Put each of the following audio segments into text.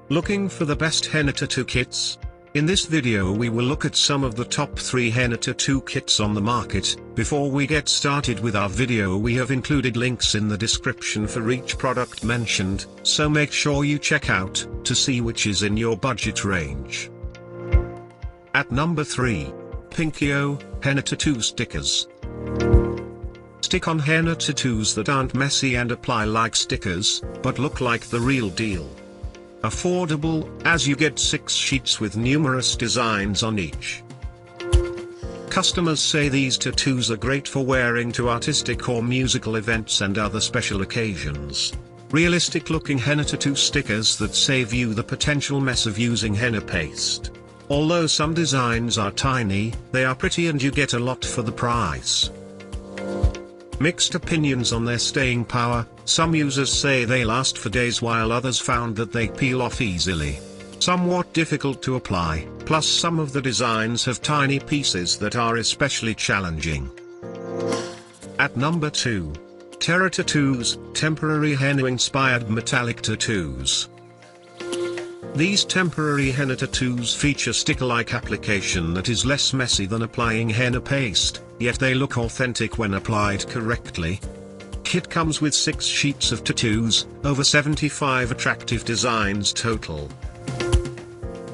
Looking for the best henna tattoo kits? In this video we will look at some of the top 3 henna tattoo kits on the market. Before we get started with our video, we have included links in the description for each product mentioned, so make sure you check out to see which is in your budget range. At number 3. Pinkio Henna Tattoo Stickers. Stick on henna tattoos that aren't messy and apply like stickers, but look like the real deal. Affordable, as you get 6 sheets with numerous designs on each. Customers say these tattoos are great for wearing to artistic or musical events and other special occasions. Realistic looking henna tattoo stickers that save you the potential mess of using henna paste. Although some designs are tiny, they are pretty and you get a lot for the price. Mixed opinions on their staying power. Some users say they last for days while others found that they peel off easily. Somewhat difficult to apply, plus some of the designs have tiny pieces that are especially challenging. At number 2. Terra Tattoos Temporary Henna Inspired Metallic Tattoos. These temporary henna tattoos feature sticker-like application that is less messy than applying henna paste, yet they look authentic when applied correctly. Kit comes with 6 sheets of tattoos, over 75 attractive designs total.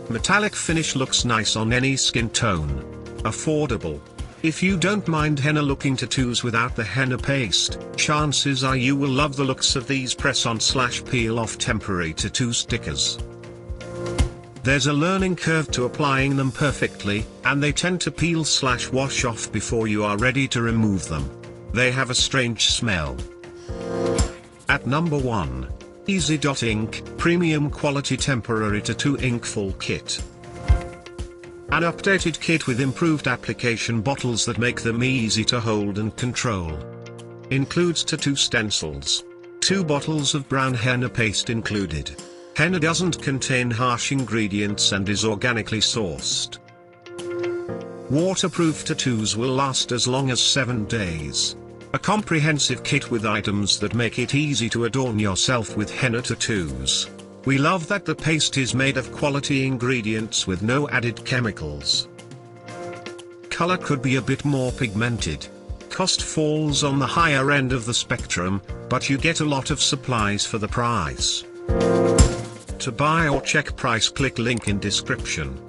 Metallic finish looks nice on any skin tone. Affordable. If you don't mind henna-looking tattoos without the henna paste, chances are you will love the looks of these press-on/peel-off temporary tattoo stickers. There's a learning curve to applying them perfectly, and they tend to peel/wash off before you are ready to remove them. They have a strange smell. At number 1. Easy.ink Premium Quality Temporary Tattoo Ink Full Kit. An updated kit with improved application bottles that make them easy to hold and control. Includes tattoo stencils. 2 bottles of brown henna paste included. Henna doesn't contain harsh ingredients and is organically sourced. Waterproof tattoos will last as long as 7 days. A comprehensive kit with items that make it easy to adorn yourself with henna tattoos. We love that the paste is made of quality ingredients with no added chemicals. Color could be a bit more pigmented. Cost falls on the higher end of the spectrum, but you get a lot of supplies for the price. To buy or check price, click link in description.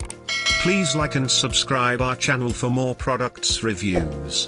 Please like and subscribe our channel for more products reviews.